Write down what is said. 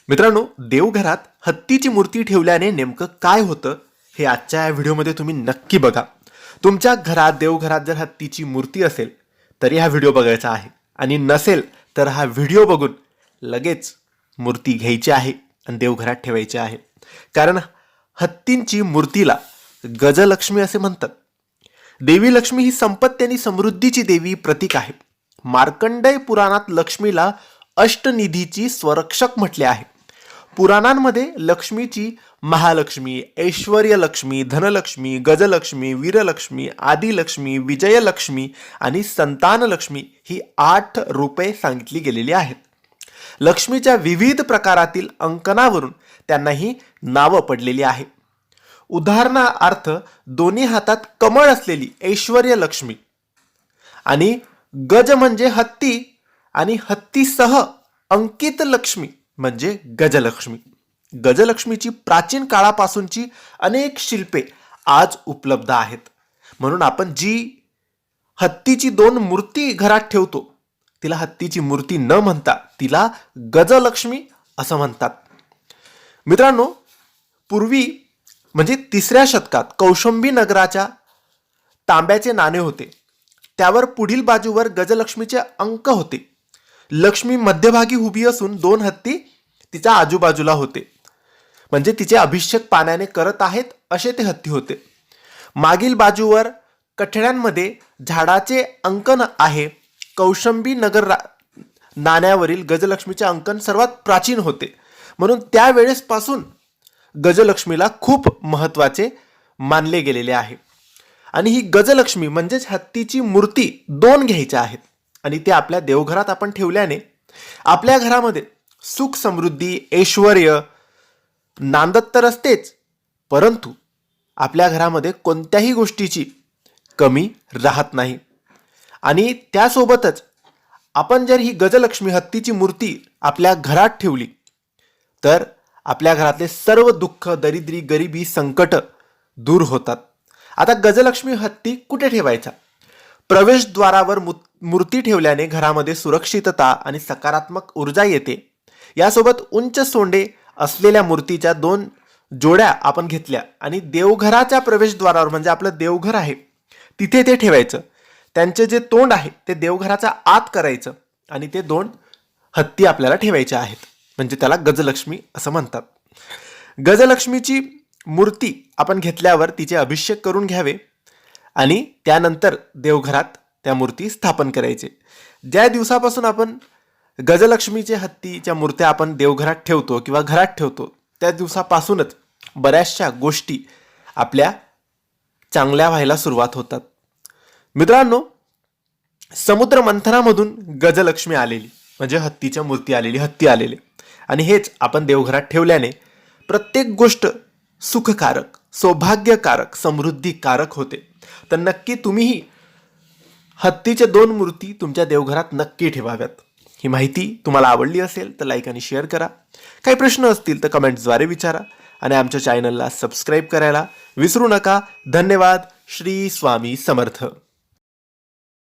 मित्रांनो, देवघरात हत्तीची मूर्ती ठेवल्याने नेमकं काय होतं हे आजच्या या व्हिडिओमध्ये तुम्ही नक्की बघा. तुमच्या घरात देवघरात जर हत्तीची मूर्ती असेल तरी हा व्हिडिओ बघायचा आहे, आणि नसेल तर हा व्हिडिओ बघून लगेच मूर्ती घ्यायची आहे आणि देवघरात ठेवायची आहे. कारण हत्तींची मूर्तीला गजलक्ष्मी असे म्हणतात. देवी लक्ष्मी ही संपत्ती आणि समृद्धीची देवी प्रतीक आहे. मार्कंडेय पुराणात लक्ष्मीला अष्टनिधीची स्वरक्षक म्हटले आहे. पुराणांमध्ये लक्ष्मीची महालक्ष्मी, ऐश्वर्यलक्ष्मी, धनलक्ष्मी, गजलक्ष्मी, वीरलक्ष्मी, आदिलक्ष्मी, विजयलक्ष्मी आणि संतानलक्ष्मी ही 8 रूपे सांगितली गेलेली आहेत. लक्ष्मीच्या विविध प्रकारातील अंकनावरून त्यांना ही नावं पडलेली आहे. उदाहरणार्थ दोन्ही हातात कमळ असलेली ऐश्वर्यलक्ष्मी आणि गज म्हणजे हत्ती आणि हत्तीसह अंकित लक्ष्मी म्हणजे गजलक्ष्मी. गजलक्ष्मीची प्राचीन काळापासूनची अनेक शिल्पे आज उपलब्ध आहेत. म्हणून आपण जी हत्तीची 2 मूर्ती घरात ठेवतो तिला हत्तीची मूर्ती न म्हणता तिला गजलक्ष्मी असं म्हणतात. मित्रांनो, पूर्वी म्हणजे 3ऱ्या शतकात कौशंबी नगराच्या तांब्याचे नाणे होते. त्यावर पुढील बाजूवर गजलक्ष्मीचे अंक होते. लक्ष्मी मध्यभागी उभी असून 2 हत्ती तिच्या आजूबाजूला होते, म्हणजे तिचे अभिषेक पाण्याने करत आहेत असे ते हत्ती होते. मागील बाजूवर कठड्यांमध्ये झाडाचे अंकन आहे. कौशंबी नगर नाण्यावरील गजलक्ष्मीचे अंकन सर्वात प्राचीन होते, म्हणून त्यावेळेसपासून गजलक्ष्मीला खूप महत्त्वाचे मानले गेलेले आहे. आणि ही गजलक्ष्मी म्हणजेच हत्तीची मूर्ती 2 घ्यायच्या आहेत आणि ते आपल्या देवघरात आपण ठेवल्याने आपल्या घरामध्ये सुख समृद्धी ऐश्वर नांदत तर असतेच, परंतु आपल्या घरामध्ये कोणत्याही गोष्टीची कमी राहत नाही. आणि त्यासोबतच आपण जर ही गजलक्ष्मी हत्तीची मूर्ती आपल्या घरात ठेवली तर आपल्या घरातले सर्व दुःख, दरिद्री, गरिबी, संकट दूर होतात. आता गजलक्ष्मी हत्ती कुठे ठेवायचा? प्रवेशद्वारावर मूर्ती ठेवल्याने घरामध्ये सुरक्षितता आणि सकारात्मक ऊर्जा येते. यासोबत उंच सोंडे असलेल्या मूर्तीच्या 2 जोड्या आपण घेतल्या आणि देवघराच्या प्रवेशद्वारावर म्हणजे आपलं देवघर आहे तिथे ते ठेवायचं. त्यांचे जे तोंड आहे ते देवघराच्या आत करायचं आणि ते 2 हत्ती आपल्याला ठेवायचे आहेत, म्हणजे त्याला गजलक्ष्मी असं म्हणतात. गजलक्ष्मीची मूर्ती आपण घेतल्यावर तिचे अभिषेक करून घ्यावे आणि त्यानंतर देवघरात त्या मूर्ती स्थापन करायचे. ज्या दिवसापासून आपण गजलक्ष्मीचे हत्तीच्या मूर्त्या आपण देवघरात ठेवतो किंवा घरात ठेवतो त्या दिवसापासूनच बऱ्याचशा गोष्टी आपल्या चांगल्या व्हायला सुरुवात होतात. मित्रांनो, समुद्र मंथनामधून गजलक्ष्मी आलेली म्हणजे हत्तीच्या मूर्ती आलेली, हत्ती आलेले, आणि हेच आपण देवघरात ठेवल्याने प्रत्येक गोष्ट सुखकारक, सौभाग्यकारक, समृद्धीकारक होते. तर नक्की तुम्हीही हत्तीच्या 2 मूर्ती तुमच्या देवघरात नक्की ठेवाव्यात. ही माहिती तुम्हाला आवडली असेल तर लाईक आणि शेअर करा. काही प्रश्न असतील तर कमेंट्सद्वारे विचारा आणि आमच्या चॅनलला सबस्क्राईब करायला विसरू नका. धन्यवाद. श्री स्वामी समर्थ.